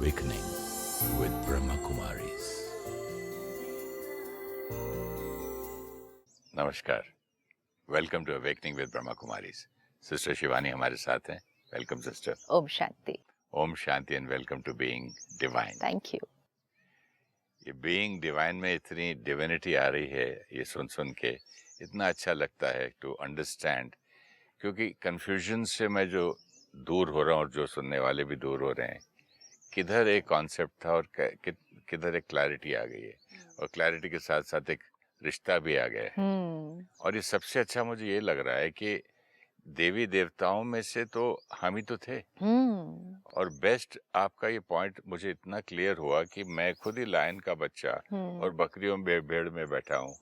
Awakening with Brahma Kumaris. नमस्कार, welcome to awakening with Brahma Kumaris. Sister Shivani हमारे साथ हैं। Welcome sister. ओम शांति। ओम शांति and welcome to being divine. Thank you. ये बीइंग डिवाइन में इतनी डिविनिटी आ रही है, ये सुन सुन के इतना अच्छा लगता है टू अंडरस्टैंड, क्योंकि कंफ्यूजन से मैं जो दूर हो रहा हूँ और जो सुनने वाले भी दूर हो रहे हैं, किधर एक कॉन्सेप्ट था और किधर एक क्लैरिटी आ गई है, और क्लैरिटी के साथ साथ एक रिश्ता भी आ गया है। और ये सबसे अच्छा मुझे ये लग रहा है कि देवी देवताओं में से तो हम ही तो थे। और बेस्ट आपका ये पॉइंट मुझे इतना क्लियर हुआ कि मैं खुद ही लायन का बच्चा और बकरियों में भेड़ में बैठा हूँ,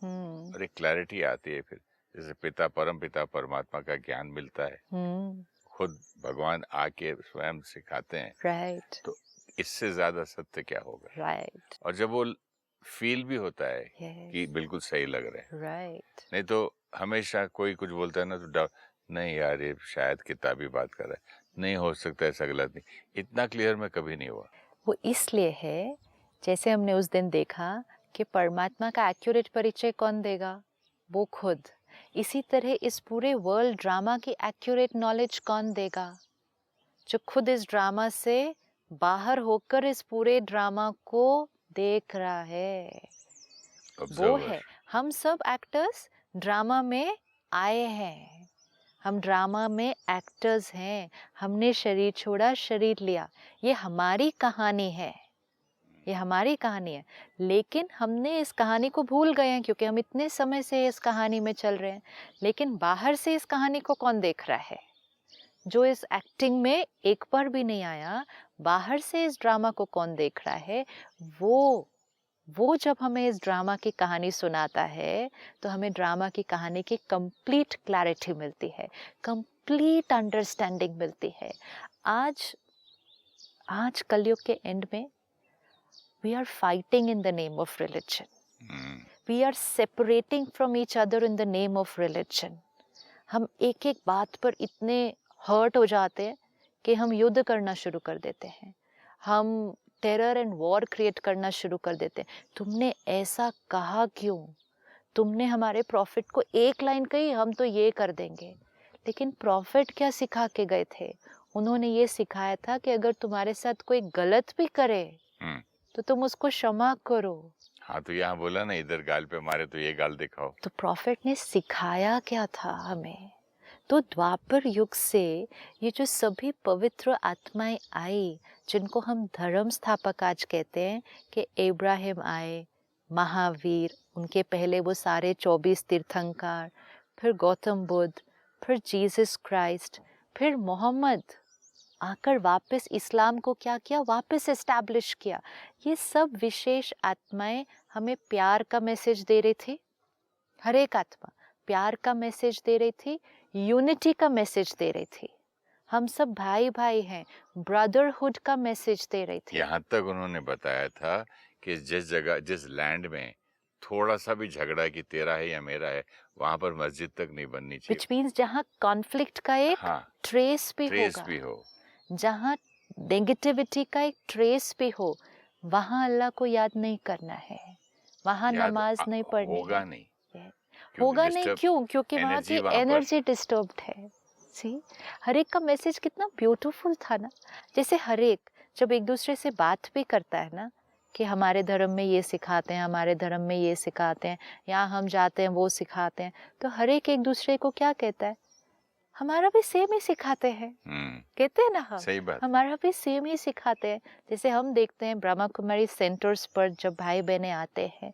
और एक क्लैरिटी आती है फिर, जैसे पिता परम पिता परमात्मा का ज्ञान मिलता है, खुद भगवान आके स्वयं सिखाते हैं। राइट। तो इससे ज्यादा सत्य क्या होगा। राइट। और जब वो फील भी होता है Yes. कि बिल्कुल सही लग रहे हैं। राइट। नहीं तो हमेशा कोई कुछ बोलता है ना तो डाउट, नहीं यार ये शायद किताबी बात कर रहा है, नहीं हो सकता ऐसा गलत नहीं। इतना क्लियर मैं कभी नहीं हुआ। वो इसलिए है, जैसे हमने उस दिन देखा कि परमात्मा का एक्यूरेट परिचय कौन देगा? वो खुद। इसी तरह इस पूरे वर्ल्ड ड्रामा की एक्यूरेट नॉलेज कौन देगा? जो खुद इस ड्रामा से बाहर होकर इस पूरे ड्रामा को देख रहा है, वो Observer. है। हम सब एक्टर्स ड्रामा में आए हैं, हम ड्रामा में एक्टर्स हैं। हमने शरीर छोड़ा, शरीर लिया, ये हमारी कहानी है, ये हमारी कहानी है। लेकिन हमने इस कहानी को भूल गए हैं, क्योंकि हम इतने समय से इस कहानी में चल रहे हैं। लेकिन बाहर से इस कहानी को कौन देख रहा है? जो इस एक्टिंग में एक बार भी नहीं आया, बाहर से इस ड्रामा को कौन देख रहा है? वो जब हमें इस ड्रामा की कहानी सुनाता है तो हमें ड्रामा की कहानी की कंप्लीट क्लैरिटी मिलती है, कंप्लीट अंडरस्टैंडिंग मिलती है। आज कलयुग के एंड में we are fighting in the name of religion, we are separating from each other in the name of religion. हम एक एक बात पर इतने हर्ट हो जाते हैं कि हम युद्ध करना शुरू कर देते हैं, हम टेरर एंड वॉर क्रिएट करना शुरू कर देते हैं। तुमने ऐसा कहा क्यों? तुमने हमारे प्रॉफिट को एक लाइन कही, हम तो ये कर देंगे। लेकिन प्रॉफिट क्या सिखा के गए थे? उन्होंने ये सिखाया था कि अगर तुम्हारे साथ कोई गलत भी करे तो तुम उसको क्षमा करो। हाँ, तो यहाँ बोला ना, इधर गाल पे मारे तो ये गाल दिखाओ। तो प्रॉफिट ने सिखाया क्या था हमें? तो द्वापर युग से ये जो सभी पवित्र आत्माएं आई, जिनको हम धर्म स्थापक आज कहते हैं, कि इब्राहिम आए, महावीर, उनके पहले वो सारे 24 तीर्थंकर, फिर गौतम बुद्ध, फिर जीसस क्राइस्ट, फिर मोहम्मद आकर वापस इस्लाम को क्या किया? वापस एस्टैब्लिश किया। ये सब विशेष आत्माएं हमें प्यार का मैसेज दे रही थी। हर एक आत्मा प्यार का मैसेज दे रही थी, यूनिटी का मैसेज दे रही थी। हम सब भाई भाई हैं, ब्रदरहुड का मैसेज दे रही थी। यहाँ तक उन्होंने बताया था कि जिस जगह, जिस लैंड में थोड़ा सा भी झगड़ा कि तेरा है या मेरा है, वहां पर मस्जिद तक नहीं बननी चाहिए। Which means जहाँ कॉन्फ्लिक्ट का एक ट्रेस भी हो, जहाँ नेगेटिविटी का एक ट्रेस भी हो, वहाँ अल्लाह को याद नहीं करना है, वहाँ नमाज नहीं पढ़नी होगा है। नहीं, होगा नहीं। क्यों? क्योंकि वहाँ की एनर्जी डिस्टर्ब्ड है। सी, हर एक का मैसेज कितना ब्यूटीफुल था ना। जैसे हर एक जब एक दूसरे से बात भी करता है ना, कि हमारे धर्म में ये सिखाते हैं, हमारे धर्म में ये सिखाते हैं, यहाँ हम जाते हैं वो सिखाते हैं, तो हर एक दूसरे को क्या कहता है? हमारा भी सेम ही सिखाते हैं। कहते हैं ना हम, सही बात। हमारा भी सेम ही सिखाते हैं। जैसे हम देखते हैं ब्रह्मा कुमारी सेंटर्स पर जब भाई बहनें आते हैं,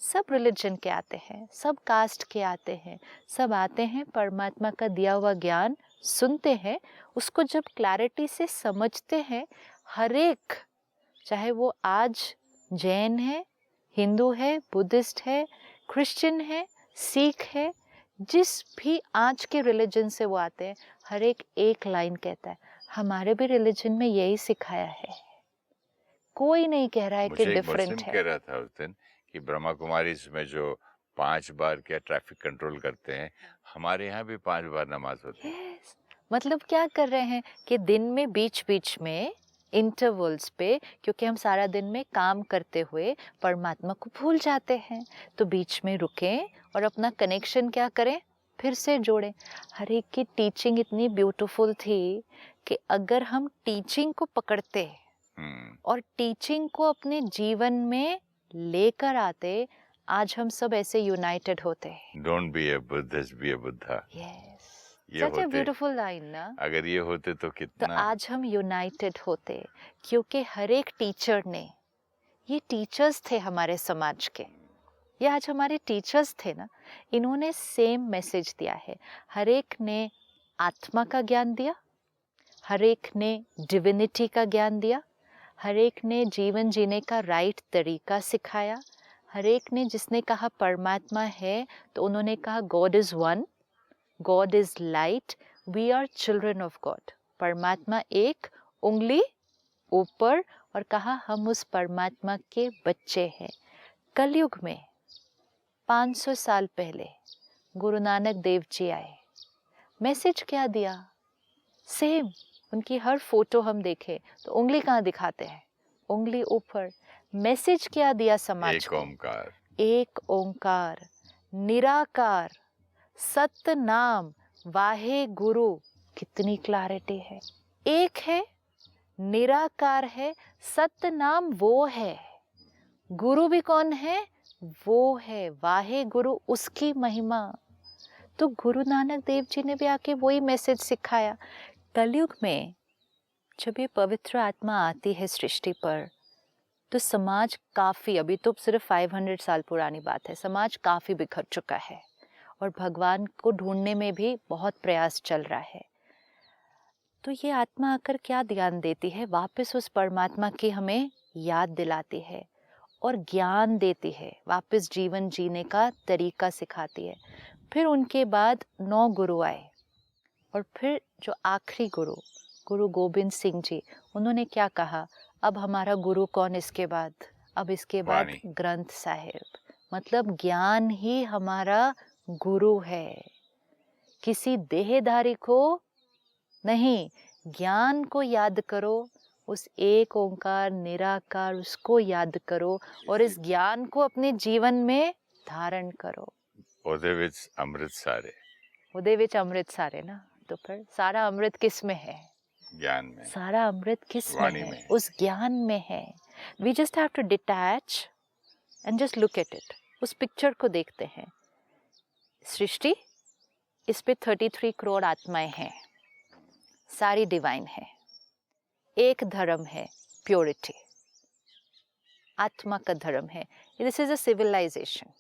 सब रिलीजन के आते हैं, सब कास्ट के आते हैं, सब आते हैं, परमात्मा का दिया हुआ ज्ञान सुनते हैं, उसको जब क्लैरिटी से समझते हैं। हर एक, चाहे वो आज जैन है, हिंदू है, बुद्धिस्ट है, क्रिश्चियन है, सिख है, जिस भी आज के रिलीजन से वो आते हैं, हर एक लाइन कहता है, हमारे भी रिलीजन में यही सिखाया है। कोई नहीं कह रहा है कि डिफरेंट है। कह रहा था उस दिन कि ब्रह्मा कुमारी में जो 5 बार क्या ट्रैफिक कंट्रोल करते हैं, हमारे यहाँ भी 5 बार नमाज होती है। मतलब क्या कर रहे हैं कि दिन में बीच बीच में इंटरवल्स पे, क्योंकि हम सारा दिन में काम करते हुए परमात्मा को भूल जाते हैं। तो बीच में रुकें और अपना कनेक्शन क्या करें, फिर से जोड़ें। हर एक की टीचिंग इतनी ब्यूटीफुल थी कि अगर हम टीचिंग को पकड़ते और टीचिंग को अपने जीवन में लेकर आते, आज हम सब ऐसे यूनाइटेड होते हैं। Don't be a Buddhist, be a Buddha. Yes, ये सच ए होते, ब्यूटीफुल लाइन ना। अगर ये होते तो तो कितना आज हम यूनाइटेड होते, क्योंकि हर एक टीचर ने, ये टीचर्स थे हमारे समाज के, ये आज हमारे टीचर्स थे ना, इन्होंने सेम मैसेज दिया है। हर एक ने आत्मा का ज्ञान दिया, हर एक ने डिविनिटी का ज्ञान दिया, हर एक ने जीवन जीने का राइट तरीका सिखाया। हर एक ने, जिसने कहा परमात्मा है तो उन्होंने कहा God is one, God is light, we are children of God. परमात्मा एक, उंगली ऊपर, और कहा हम उस परमात्मा के बच्चे हैं। कलयुग में 500 साल पहले गुरु नानक देव जी आए, मैसेज क्या दिया? सेम। उनकी हर फोटो हम देखें तो उंगली कहाँ दिखाते हैं? उंगली ऊपर। मैसेज क्या दिया समाज एक को? ओंकार, एक ओंकार, निराकार, सत्य नाम, वाहे गुरु। कितनी क्लैरिटी है। एक है, निराकार है, सत्य नाम वो है, गुरु भी कौन है? वो है, वाहे गुरु, उसकी महिमा। तो गुरु नानक देव जी ने भी आके वही मैसेज सिखाया। कलयुग में जब ये पवित्र आत्मा आती है सृष्टि पर, तो समाज काफ़ी, अभी तो सिर्फ 500 साल पुरानी बात है, समाज काफ़ी बिखर चुका है और भगवान को ढूंढने में भी बहुत प्रयास चल रहा है। तो ये आत्मा आकर क्या ज्ञान देती है? वापस उस परमात्मा की हमें याद दिलाती है और ज्ञान देती है, वापस जीवन जीने का तरीका सिखाती है। फिर उनके बाद 9 गुरु आए, और फिर जो आखिरी गुरु, गुरु गोबिंद सिंह जी, उन्होंने क्या कहा? अब हमारा गुरु कौन इसके बाद? अब इसके बाद वाणी। ग्रंथ साहिब। मतलब ज्ञान ही हमारा गुरु है, किसी देहधारी को नहीं। ज्ञान को याद करो, उस एक ओंकार निराकार, उसको याद करो और इस ज्ञान को अपने जीवन में धारण करो। ਉਹਦੇ ਵਿੱਚ ਅੰਮ੍ਰਿਤ ਸਾਰੇ, ਉਹਦੇ ਵਿੱਚ ਅੰਮ੍ਰਿਤ ਸਾਰੇ ना। तो फिर सारा अमृत किस में है? ज्ञान में, सारा अमृत किस में वाणी है? में। उस ज्ञान में है। We just have to detach and just look at it. उस पिक्चर को देखते हैं। सृष्टि, इस पे 33 करोड़ आत्माएं हैं, सारी डिवाइन है। एक धर्म है, प्योरिटी, आत्मा का धर्म है। This is a civilisation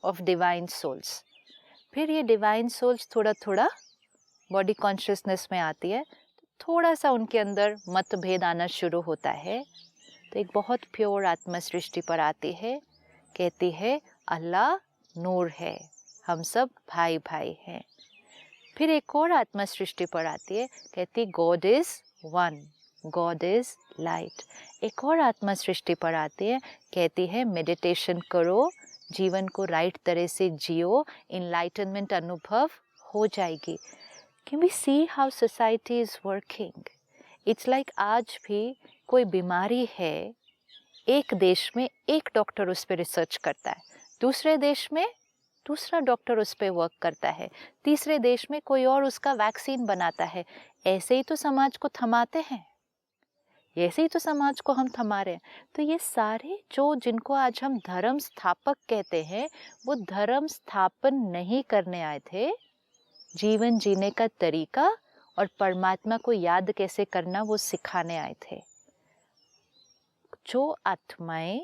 of divine souls. फिर ये डिवाइन सोल्स थोड़ा थोड़ा बॉडी कॉन्शियसनेस में आती है, थोड़ा सा उनके अंदर मतभेद आना शुरू होता है। तो एक बहुत प्योर आत्मा सृष्टि पर आती है, कहती है अल्लाह नूर है, हम सब भाई भाई हैं। फिर एक और आत्मा सृष्टि पर आती है, कहती God is one, God is light. एक और आत्मा सृष्टि पर आती है, कहती है मेडिटेशन करो, जीवन को राइट तरह से जियो, इनलाइटनमेंट अनुभव हो जाएगी। Can we see how society is working? It's like आज भी कोई बीमारी है, एक देश में एक डॉक्टर उस पर रिसर्च करता है, दूसरे देश में दूसरा डॉक्टर उस पर वर्क करता है, तीसरे देश में कोई और उसका वैक्सीन बनाता है। ऐसे ही तो समाज को थमाते हैं, ऐसे ही तो समाज को हम थमा रहे हैं। तो ये सारे जो, जिनको आज हम धर्म स्थापक कहते हैं, वो धर्म स्थापन नहीं करने आए थे, जीवन जीने का तरीका और परमात्मा को याद कैसे करना वो सिखाने आए थे। जो आत्माएं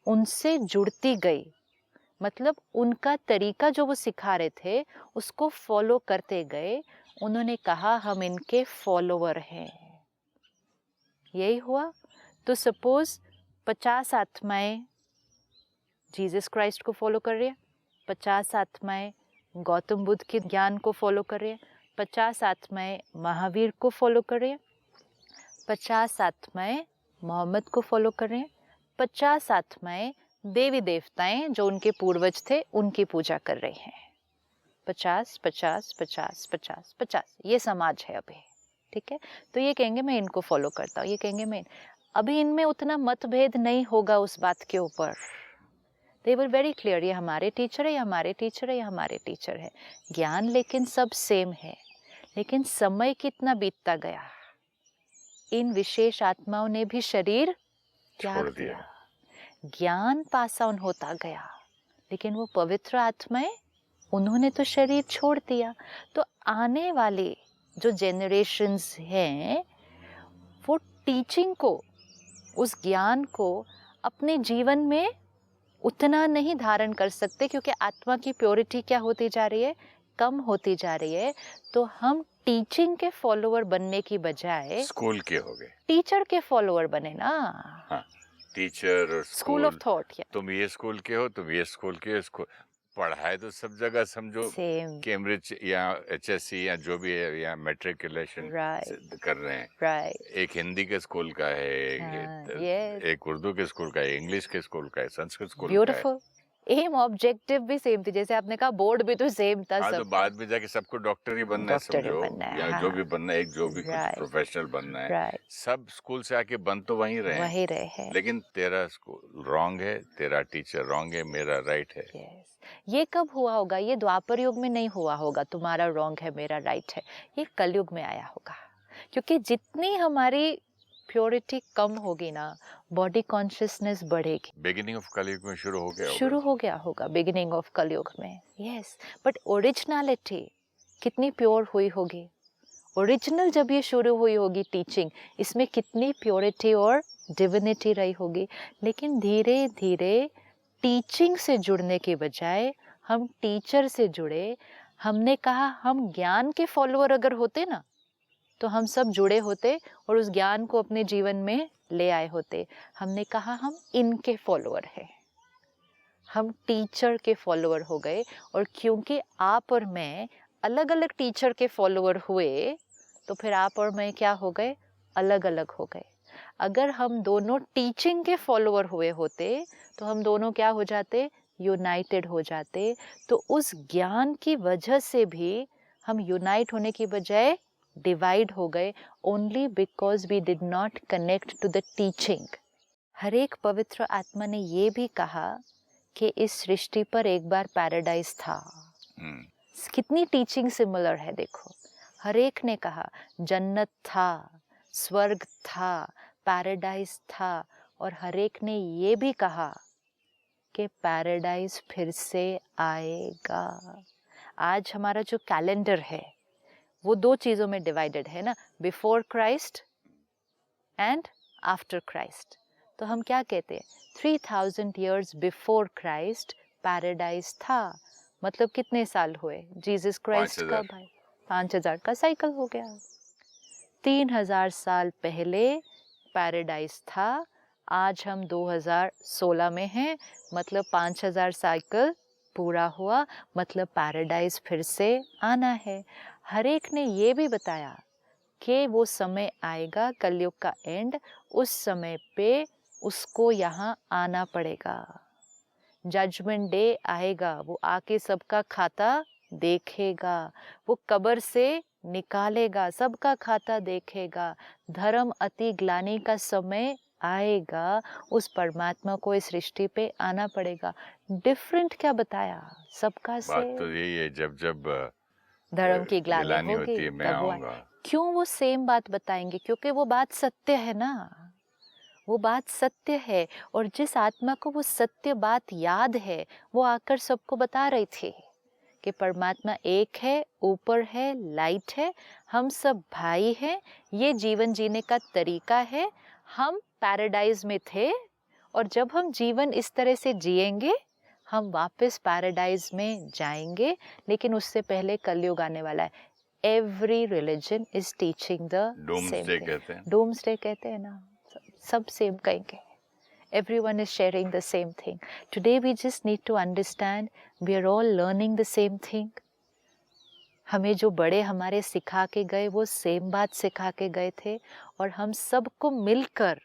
उनसे जुड़ती गई, मतलब उनका तरीका जो वो सिखा रहे थे उसको फॉलो करते गए, उन्होंने कहा हम इनके फॉलोवर हैं। यही हुआ। तो सपोज 50 आत्माएं जीसस क्राइस्ट को फॉलो कर रही है, 50 आत्माएं गौतम बुद्ध के ज्ञान को फॉलो कर रही है, 50 आत्माएं महावीर को फॉलो कर रही है, 50 आत्माएं मोहम्मद को फॉलो कर रहे हैं, 50 आत्माएं देवी देवताएं जो उनके पूर्वज थे उनकी पूजा कर रहे हैं। 50 50 50 50 50, ये समाज है अभी। ठीक है, तो ये कहेंगे मैं इनको फॉलो करता हूँ, ये कहेंगे मैं, अभी इनमें उतना मतभेद नहीं होगा उस बात के ऊपर। दे वर वेरी क्लियर, ये हमारे टीचर है, ये हमारे टीचर है, ये हमारे टीचर है। ज्ञान लेकिन सब सेम है, लेकिन समय कितना बीतता गया, इन विशेष आत्माओं ने भी शरीर त्याग छोड़ दिया। दिया, ज्ञान पास ऑन होता गया, लेकिन वो पवित्र आत्माएं, उन्होंने तो शरीर छोड़ दिया। तो आने वाले जो जेनरेशन्स हैं वो टीचिंग को, उस ज्ञान को अपने जीवन में उतना नहीं धारण कर सकते, क्योंकि आत्मा की प्योरिटी क्या होती जा रही है, कम होती जा रही है। तो हम टीचिंग के फॉलोअर बनने की बजाय स्कूल के हो गए, टीचर के फॉलोअर बने ना। हाँ, टीचर और स्कूल ऑफ थॉट, या तुम ये स्कूल के हो, तुम ये स्कूल के हो, स्कूल पढ़ाए तो सब जगह समझो, सेम, कैम्ब्रिज या एचएससी या जो भी है, या मैट्रिकुलेशन राइट कर रहे हैं। राइट, एक हिंदी के स्कूल का है, यस, एक उर्दू के स्कूल का है, इंग्लिश के स्कूल का है, संस्कृत स्कूल का है। ब्यूटीफुल। एम ऑब्जेक्टिव भी सेम थी, जैसे आपने कहा बोर्ड भी तो सेम था हाँ, तो सब। बाद में जाके सबको डॉक्टर ही बनना है, डॉक्टर ही समझो, बनना है, या हाँ, जो भी बनना है, एक जो भी कुछ राइट प्रोफेशनल बनना है, राइट, सब स्कूल से आके बन तो वहीं रहे हैं, वही रहे हैं। लेकिन तेरा स्कूल रॉन्ग है, तेरा टीचर रॉन्ग है, मेरा राइट है। यस, ये कब हुआ होगा, ये द्वापर युग में नहीं हुआ होगा, तुम्हारा रॉन्ग है मेरा राइट है, ये कलयुग में आया होगा। क्योंकि जितनी हमारी प्योरिटी कम होगी ना, बॉडी कॉन्शियसनेस बढ़ेगी। बिगिनिंग ऑफ कलयुग में शुरू हो गया शुरू हो गया होगा बिगिनिंग ऑफ कलयुग में, यस। बट ओरिजिनलिटी कितनी प्योर हुई होगी, ओरिजिनल जब ये शुरू हुई होगी टीचिंग, इसमें कितनी प्योरिटी और डिविनिटी रही होगी। लेकिन धीरे धीरे टीचिंग से जुड़ने के बजाय हम टीचर से जुड़े। हमने कहा हम ज्ञान के फॉलोअर अगर होते ना, तो हम सब जुड़े होते और उस ज्ञान को अपने जीवन में ले आए होते। हमने कहा हम इनके फॉलोअर हैं, हम टीचर के फॉलोअर हो गए। और क्योंकि आप और मैं अलग अलग टीचर के फॉलोअर हुए, तो फिर आप और मैं क्या हो गए, अलग अलग हो गए। अगर हम दोनों टीचिंग के फॉलोअर हुए होते, तो हम दोनों क्या हो जाते, यूनाइटेड हो जाते। तो उस ज्ञान की वजह से भी हम यूनाइट होने की बजाय डिवाइड हो गए, only because we did not connect to the teaching. हर एक पवित्र आत्मा ने ये भी कहा कि इस सृष्टि पर एक बार पैराडाइज था। कितनी टीचिंग सिमिलर है देखो, हर एक ने कहा जन्नत था, स्वर्ग था, पैराडाइज था, और हर एक ने ये भी कहा कि पैराडाइज फिर से आएगा। आज हमारा जो कैलेंडर है वो दो चीज़ों में डिवाइडेड है ना, before Christ and after Christ. तो हम क्या कहते हैं, 3000 years बिफोर क्राइस्ट पैराडाइज था। मतलब कितने साल हुए, जीसस क्राइस्ट का भाई 5000 का साइकिल हो गया। 3000 साल पहले पैराडाइज था, आज हम 2016 में हैं, मतलब 5000 साइकिल पूरा हुआ, मतलब पैराडाइज फिर से आना है। हर एक ने ये भी बताया कि वो समय आएगा, कलयुग का एंड, उस समय पे उसको यहाँ आना पड़ेगा। जजमेंट डे आएगा, वो आके सबका खाता देखेगा, वो कब्र से निकालेगा, सबका खाता देखेगा। धर्म अति ग्लानि का समय आएगा, उस परमात्मा को इस सृष्टि पे आना पड़ेगा। डिफरेंट क्या बताया, सबका से बात तो यही है, जब जब धर्म की ग्लानि होती होगी है, मैं तब वो आऊंगा। क्यों वो सेम बात बताएंगे, क्योंकि वो बात सत्य है ना, वो बात सत्य है। और जिस आत्मा को वो सत्य बात याद है, वो आकर सबको बता रही थी कि परमात्मा एक है, ऊपर है, लाइट है, हम सब भाई हैं, ये जीवन जीने का तरीका है। हम पैराडाइज में थे, और जब हम जीवन इस तरह से जिएंगे, हम वापस पैराडाइज में जाएंगे। लेकिन उससे पहले कलयुग आने वाला है। Every religion is teaching the doomsday कहते हैं, डूम्सडे कहते हैं ना, सब सेम कहेंगे। Everyone is sharing the same thing. Today we just need to understand we are all learning the same thing. हमें जो बड़े हमारे सिखा के गए वो सेम बात सिखा के गए थे, और हम सबको मिलकर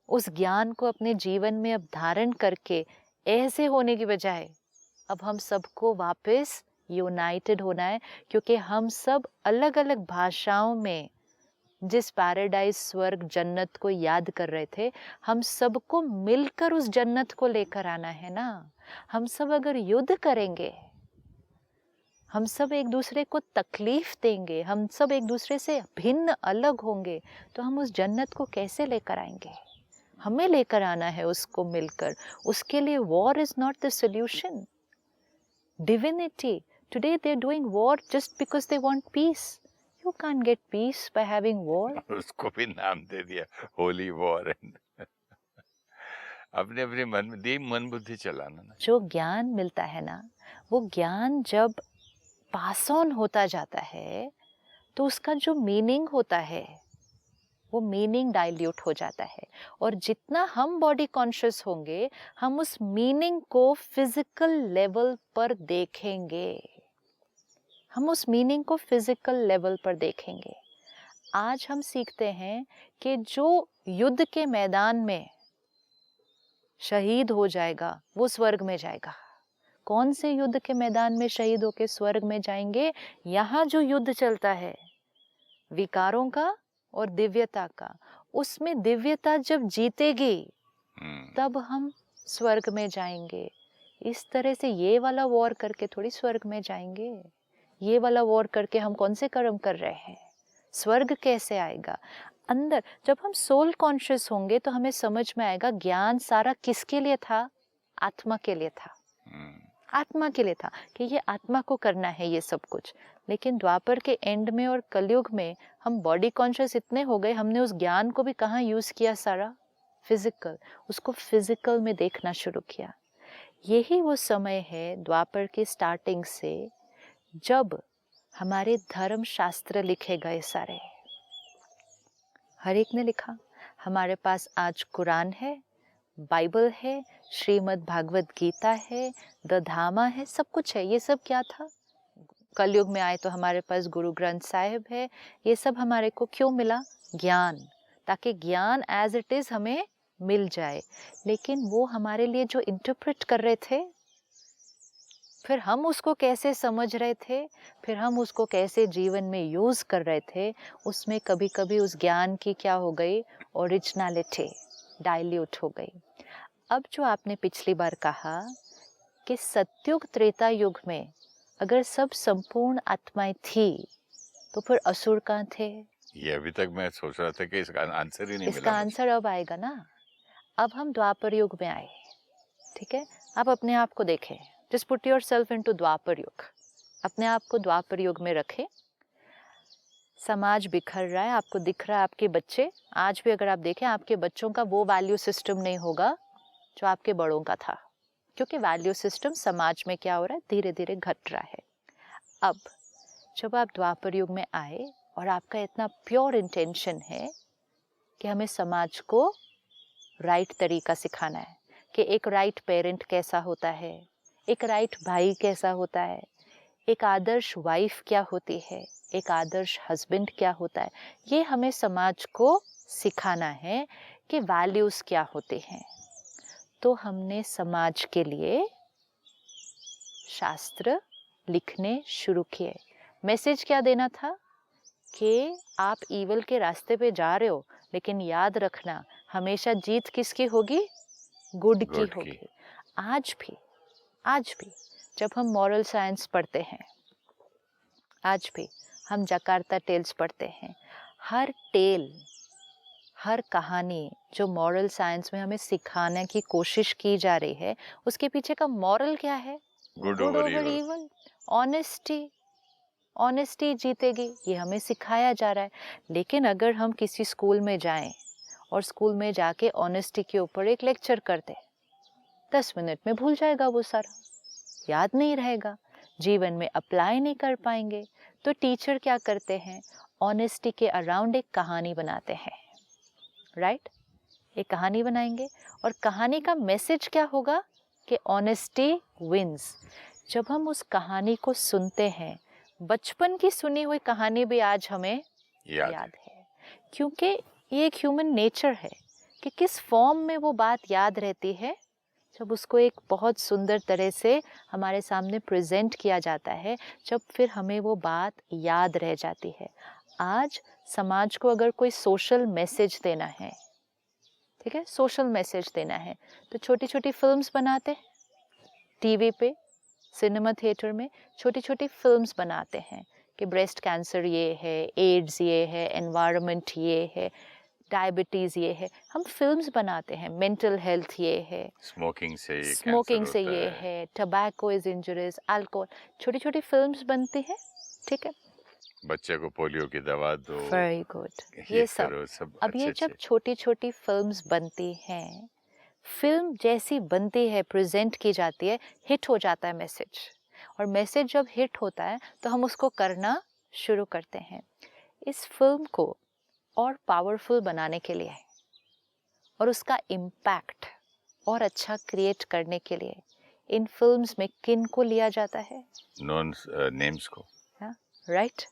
उस ज्ञान को अपने जीवन में अब धारण करके ऐसे होने की बजाय अब हम सबको वापस यूनाइटेड होना है, क्योंकि हम सब अलग अलग भाषाओं में जिस पैराडाइज स्वर्ग जन्नत को याद कर रहे थे, हम सबको मिलकर उस जन्नत को लेकर आना है ना। हम सब अगर युद्ध करेंगे, हम सब एक दूसरे को तकलीफ देंगे, हम सब एक दूसरे से भिन्न अलग होंगे, तो हम उस जन्नत को कैसे लेकर आएंगे? हमें लेकर आना है उसको मिलकर। उसके लिए war is not the solution. Divinity, today they are doing war just because they want peace. You can't get peace by having war. उसको भी नाम दे दिया होली वॉर। अपने अपने मन बुद्धि चलाना ना। जो ज्ञान मिलता है ना, वो ज्ञान जब पास ऑन होता जाता है तो उसका जो मीनिंग होता है वो मीनिंग डाइल्यूट हो जाता है। और जितना हम बॉडी कॉन्शियस होंगे, हम उस मीनिंग को फिजिकल लेवल पर देखेंगे। हम उस मीनिंग को फिजिकल लेवल पर देखेंगे। आज हम सीखते हैं कि जो युद्ध के मैदान में शहीद हो जाएगा वो स्वर्ग में जाएगा। कौन से युद्ध के मैदान में शहीद होकर स्वर्ग में जाएंगे? यहाँ जो युद्ध चलता है विकारों का और दिव्यता का, उसमें दिव्यता जब जीतेगी तब हम स्वर्ग में जाएंगे। इस तरह से ये वाला वॉर करके थोड़ी स्वर्ग में जाएंगे। ये वाला वॉर करके हम कौन से कर्म कर रहे हैं? स्वर्ग कैसे आएगा? अंदर जब हम सोल कॉन्शियस होंगे तो हमें समझ में आएगा ज्ञान सारा किसके लिए था? आत्मा के लिए था। आत्मा के लिए था कि ये आत्मा को करना है ये सब कुछ। लेकिन द्वापर के एंड में और कलयुग में हम बॉडी कॉन्शियस इतने हो गए, हमने उस ज्ञान को भी कहाँ यूज किया? सारा फिजिकल। उसको फिजिकल में देखना शुरू किया। यही वो समय है द्वापर की स्टार्टिंग से जब हमारे धर्म शास्त्र लिखे गए सारे। हर एक ने लिखा। हमारे पास आज कुरान है, बाइबल है, श्रीमद् भागवत गीता है, द धामा है, सब कुछ है। ये सब क्या था? कलयुग में आए तो हमारे पास गुरु ग्रंथ साहिब है। ये सब हमारे को क्यों मिला? ज्ञान, ताकि ज्ञान एज इट इज हमें मिल जाए। लेकिन वो हमारे लिए जो इंटरप्रेट कर रहे थे, फिर हम उसको कैसे समझ रहे थे, फिर हम उसको कैसे जीवन में यूज कर रहे थे, उसमें कभी कभी उस ज्ञान की क्या हो गई? ओरिजिनलिटी डाइल्यूट हो गई। अब जो आपने पिछली बार कहा कि सतयुग त्रेता युग में अगर सब संपूर्ण आत्माएं थी तो फिर असुर कहाँ थे? ये अभी तक मैं सोच रहा था कि इसका आंसर ही नहीं मिला। इसका आंसर अब आएगा ना। अब हम द्वापर युग में आए, ठीक है? आप अपने आप को देखें। Just put yourself into Dwapar Yug. अपने आप को द्वापर युग में रखें। समाज बिखर रहा है, आपको दिख रहा है आपके बच्चे। आज भी अगर आप देखें, आपके बच्चों का वो वैल्यू सिस्टम नहीं होगा जो आपके बड़ों का था, क्योंकि वैल्यू सिस्टम समाज में क्या हो रहा है? धीरे धीरे घट रहा है। अब जब आप द्वापर युग में आए और आपका इतना प्योर इंटेंशन है कि हमें समाज को राइट तरीका सिखाना है कि एक राइट पेरेंट कैसा होता है, एक राइट भाई कैसा होता है, एक आदर्श वाइफ क्या होती है, एक आदर्श हस्बैंड क्या होता है, ये हमें समाज को सिखाना है कि वैल्यूज क्या होते हैं। तो हमने समाज के लिए शास्त्र लिखने शुरू किए। मैसेज क्या देना था? कि आप ईवल के रास्ते पे जा रहे हो, लेकिन याद रखना हमेशा जीत किसकी होगी? गुड की होगी। आज भी जब हम मॉरल साइंस पढ़ते हैं, आज भी हम जकार्ता टेल्स पढ़ते हैं, हर कहानी जो मॉरल साइंस में हमें सिखाने की कोशिश की जा रही है, उसके पीछे का मॉरल क्या है? Good over evil. ऑनेस्टी जीतेगी, ये हमें सिखाया जा रहा है। लेकिन अगर हम किसी स्कूल में जाएं और स्कूल में जाके ऑनेस्टी के ऊपर एक लेक्चर करते, 10 मिनट में भूल जाएगा वो सारा, याद नहीं रहेगा, जीवन में अप्लाई नहीं कर पाएंगे। तो टीचर क्या करते हैं? ऑनेस्टी के अराउंड एक कहानी बनाते हैं, राइट? एक कहानी बनाएंगे और कहानी का मैसेज क्या होगा? कि ऑनेस्टी विंस। जब हम उस कहानी को सुनते हैं, बचपन की सुनी हुई कहानी भी आज हमें याद है, क्योंकि ये एक ह्यूमन नेचर है कि किस फॉर्म में वो बात याद रहती है? जब उसको एक बहुत सुंदर तरह से हमारे सामने प्रेजेंट किया जाता है, जब फिर हमें वो बात याद रह जाती है। आज समाज को अगर कोई सोशल मैसेज देना है, ठीक है, सोशल मैसेज देना है, तो छोटी छोटी फिल्म्स बनाते हैं, टीवी पे, सिनेमा थिएटर में छोटी छोटी फिल्म्स बनाते हैं कि ब्रेस्ट कैंसर ये है, एड्स ये है, एनवायरनमेंट ये है, डायबिटीज़ ये है। हम फिल्म्स बनाते हैं, मेंटल हेल्थ ये है, स्मोकिंग से स्मोकिंग से कैंसर ये होता है, टबैको इज इंजurious, अल्कोहल, छोटी छोटी फिल्म्स बनती हैं, ठीक है। बच्चे को पोलियो की दवा दो, वेरी गुड, ये ये सब। करो, सब अब ये अच्छे जब छोटी छोटी फिल्म्स बनती हैं, फिल्म जैसी बनती है, प्रेजेंट की जाती है, हिट हो जाता है मैसेज। और मैसेज जब हिट होता है तो हम उसको करना शुरू करते हैं। इस फिल्म को और पावरफुल बनाने के लिए और उसका इम्पैक्ट और अच्छा क्रिएट करने के लिए इन फिल्म्स में किन को लिया जाता है? नॉन नेम्स को, राइट,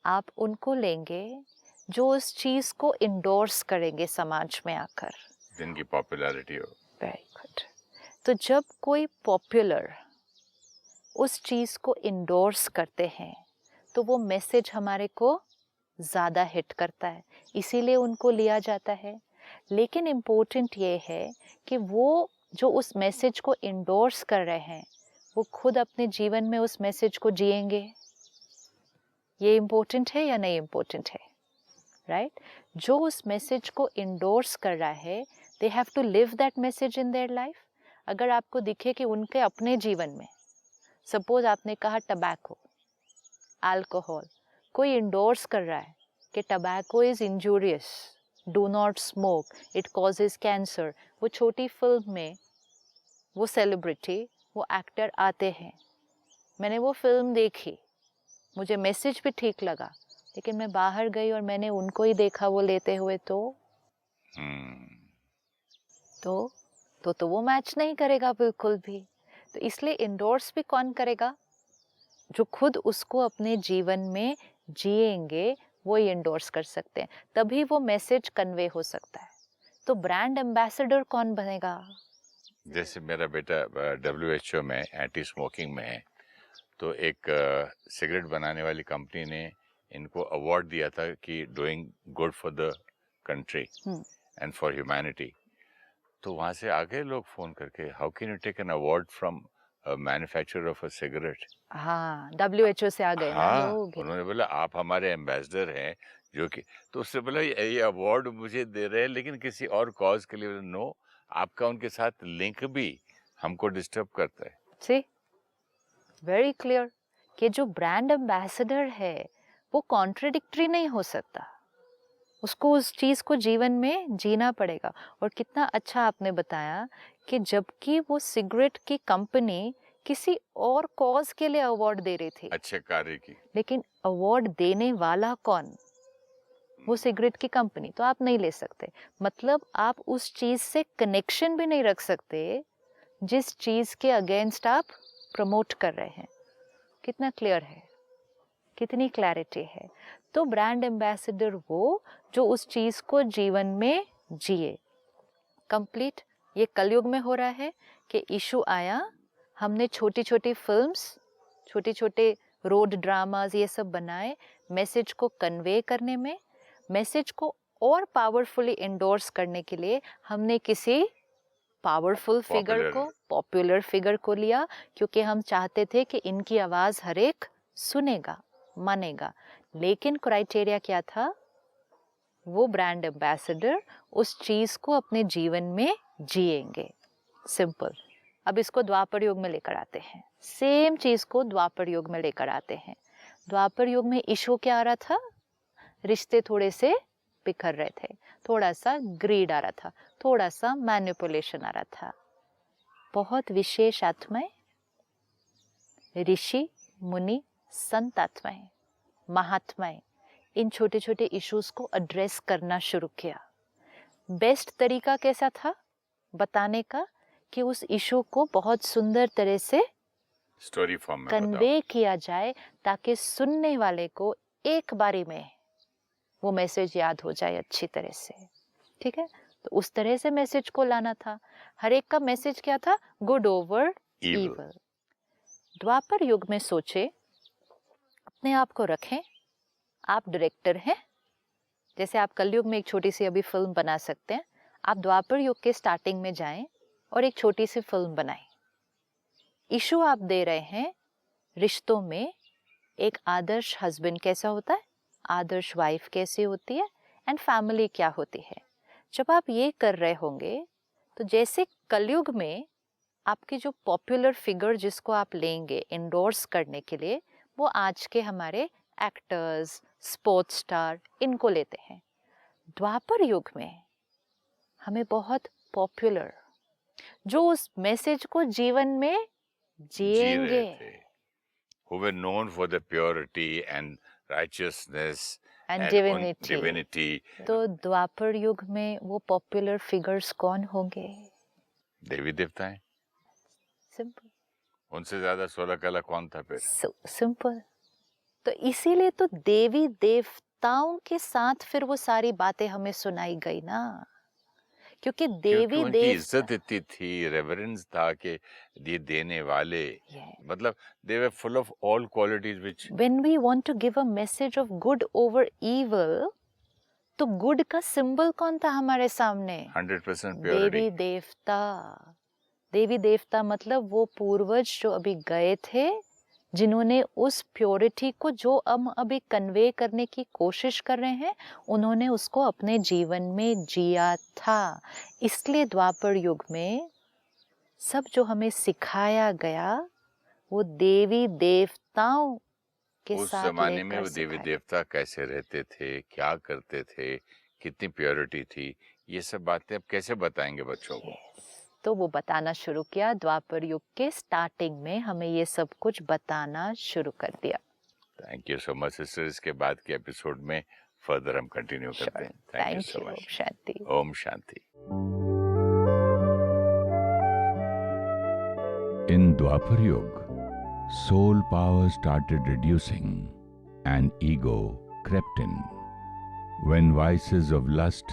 आप उनको लेंगे जो उस चीज को इंडोर्स करेंगे समाज में आकर, जिनकी पॉपुलैरिटी हो। Very good. तो जब कोई पॉपुलर उस चीज को इंडोर्स करते हैं तो वो मैसेज हमारे को ज़्यादा हिट करता है, इसीलिए उनको लिया जाता है। लेकिन इम्पोर्टेंट ये है कि वो जो उस मैसेज को इंडोर्स कर रहे हैं वो खुद अपने जीवन में उस मैसेज को जिएंगे। ये इम्पोर्टेंट है या नहीं इम्पोर्टेंट है? राइट, जो उस मैसेज को इंडोर्स कर रहा है, they have to live that message in their life. अगर आपको दिखे कि उनके अपने जीवन में, सपोज आपने कहा टबैको, अल्कोहल, कोई इंडोर्स कर रहा है कि tobacco is injurious, do not smoke, it causes cancer, वो छोटी फिल्म में वो सेलिब्रिटी, वो एक्टर आते हैं, मैंने वो फिल्म देखी, मुझे मैसेज भी ठीक लगा, लेकिन मैं बाहर गई और मैंने उनको ही देखा वो लेते हुए, तो वो मैच नहीं करेगा बिल्कुल भी। तो इसलिए इंडोर्स भी कौन करेगा? जो खुद उसको अपने जीवन में जिएंगे वो ही इंडोर्स कर सकते हैं, तभी वो मैसेज कन्वे हो सकता है। तो ब्रांड एम्बेसडर कौन बनेगा? जैसे मेरा बेटा WHO में एंटी स्मोकिंग में है, तो एक सिगरेट बनाने वाली कंपनी ने इनको अवार्ड दिया था कि doing good for the country and for humanity. तो वहाँ से आ गए लोग फ़ोन करके, how can you take an award from manufacturer of a cigarette. हाँ, WHO से आ गए ना हाँ, लोग। उन्होंने बोला आप हमारे एम्बेसडर हैं, जो कि, तो उससे बोला ये अवार्ड मुझे दे रहे हैं लेकिन किसी और कॉज के लिए। नो, आपका उनके साथ लिंक भी हमको डिस्टर्ब करता है। सी, वेरी क्लियर कि जो ब्रांड एम्बेसडर है वो कॉन्ट्रडिक्टरी नहीं हो सकता, उसको उस चीज को जीवन में जीना पड़ेगा। और कितना अच्छा आपने बताया कि जबकि वो सिगरेट की कंपनी किसी और कॉज के लिए अवार्ड दे रही थी, अच्छे कार्य की, लेकिन अवार्ड देने वाला कौन? वो सिगरेट की कंपनी। तो आप नहीं ले सकते, मतलब आप उस चीज से कनेक्शन भी नहीं रख सकते जिस चीज के अगेंस्ट आप प्रमोट कर रहे हैं। कितना क्लियर है, कितनी क्लैरिटी है। तो ब्रांड एम्बेसडर वो जो उस चीज को जीवन में जिए। कंप्लीट ये कलयुग में हो रहा है कि इशू आया, हमने छोटी छोटी फिल्म्स, छोटे छोटे रोड ड्रामाज ये सब बनाए मैसेज को कन्वे करने में। मैसेज को और पावरफुली इंडोर्स करने के लिए हमने किसी पावरफुल फिगर को, पॉपुलर फिगर को लिया, क्योंकि हम चाहते थे कि इनकी आवाज हर एक सुनेगा, मानेगा। लेकिन क्राइटेरिया क्या था? वो ब्रांड एम्बेसडर उस चीज को अपने जीवन में जिएंगे। सिंपल। अब इसको द्वापर युग में लेकर आते हैं, सेम चीज को द्वापर युग में लेकर आते हैं। द्वापर युग में इशू क्या आ रहा था? रिश्ते थोड़े से बिखर रहे थे, थोड़ा सा ग्रीड आ रहा था, थोड़ा सा मैनिपुलेशन आ रहा था। बहुत विशेष आत्माएं, ऋषि मुनि, संत आत्माएं, महात्माएं इन छोटे छोटे इश्यूज को एड्रेस करना शुरू किया। बेस्ट तरीका कैसा था बताने का? कि उस इशू को बहुत सुंदर तरह से स्टोरी फॉर्म में कन्वे किया जाए ताकि सुनने वाले को एक बारी में वो मैसेज याद हो जाए अच्छी तरह से। ठीक है, तो उस तरह से मैसेज को लाना था। हर एक का मैसेज क्या था? Good over Evil. इवल। द्वापर युग में सोचे, अपने आप को रखें, आप डायरेक्टर हैं। जैसे आप कलयुग में एक छोटी सी अभी फिल्म बना सकते हैं, आप द्वापर युग के स्टार्टिंग में जाएं और एक छोटी सी फिल्म बनाएं। इशू आप दे रहे हैं रिश्तों में, एक आदर्श हस्बैंड कैसा होता है, आदर्श वाइफ कैसी होती है, एंड फैमिली क्या होती है। जब आप ये कर रहे होंगे तो जैसे कलयुग में आपके जो पॉपुलर फिगर जिसको आप लेंगे इंडोर्स करने के लिए, वो आज के हमारे एक्टर्स, स्पोर्ट्स स्टार, इनको लेते हैं। द्वापर युग में हमें बहुत पॉपुलर, जो उस मैसेज को जीवन में जी रहे जिएंगे, थे, who were known for their purity and righteousness and and divinity. तो द्वापर युग में वो पॉपुलर फिगर्स कौन होंगे? देवी देवताएं। सिंपल, उनसे ज्यादा 16 कला कौन था फिर? सिंपल। तो इसीलिए तो देवी देवताओं के साथ फिर वो सारी बातें हमें सुनाई गई ना, क्योंकि देवी उनकी देवता इज्जत इतनी थी, रेवरेंस था कि ये देने वाले, मतलब they were full of all qualities which when we want to give a message of good over evil, तो गुड का सिंबल कौन था हमारे सामने? 100% देवी purity. देवता। देवी देवता मतलब वो पूर्वज जो अभी गए थे, जिन्होंने उस प्योरिटी को जो हम अभी कन्वे करने की कोशिश कर रहे हैं, उन्होंने उसको अपने जीवन में जिया था। इसलिए द्वापर युग में सब जो हमें सिखाया गया वो देवी देवताओं के उस साथ जमाने में लेकर वो देवी सिखाया। देवता कैसे रहते थे, क्या करते थे, कितनी प्योरिटी थी, ये सब बातें अब कैसे बताएंगे बच्चों को? तो वो बताना शुरू किया। द्वापर युग के स्टार्टिंग में हमें ये सब कुछ बताना शुरू कर दिया। Thank you so much sister. इसके बाद के एपिसोड में फर्दर हम कंटिन्यू करते हैं। थैंक यू सो ओम मच। शांति। ओम शांति। In Dwapar Yuga, soul power started reducing and ego crept in. When vices of lust,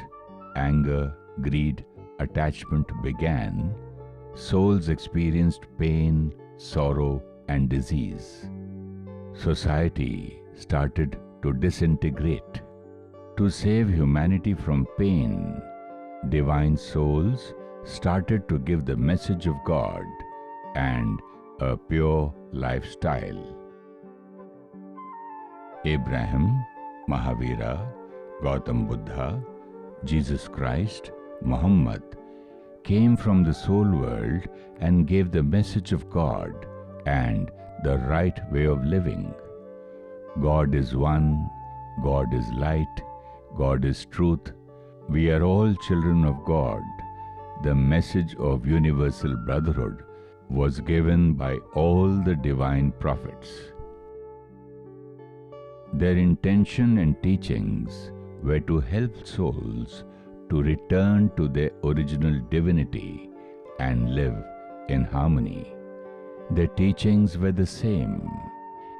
anger, greed, attachment began, souls experienced pain, sorrow, and disease. Society started to disintegrate. To save humanity from pain, divine souls started to give the message of God and a pure lifestyle. Abraham, Mahavira, Gautam Buddha, Jesus Christ, Muhammad came from the soul world and gave the message of God and the right way of living. God is one, God is light, God is truth. We are all children of God. The message of universal brotherhood was given by all the divine prophets. Their intention and teachings were to help souls to return to their original divinity and live in harmony. Their teachings were the same.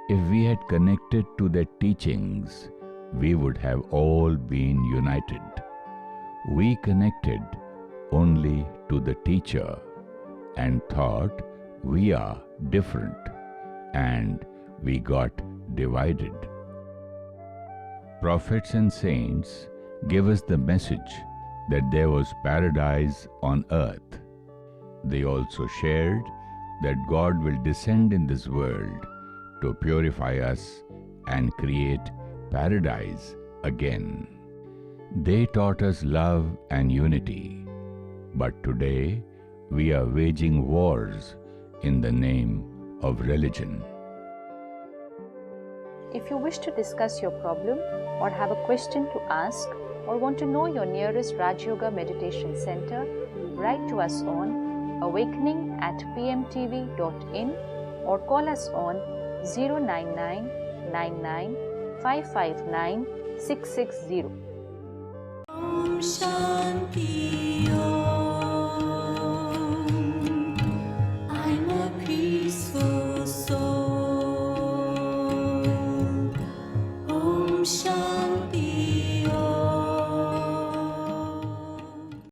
If we had connected to their teachings, we would have all been united. We connected only to the teacher and thought we are different, and we got divided. Prophets and saints gave us the message that there was paradise on earth. They also shared that God will descend in this world to purify us and create paradise again. They taught us love and unity, but today we are waging wars in the name of religion. If you wish to discuss your problem or have a question to ask or want to know your nearest Raj Yoga Meditation Center, write to us on awakening@pmtv.in or call us on 099 99 559 660. Om Shanti Om.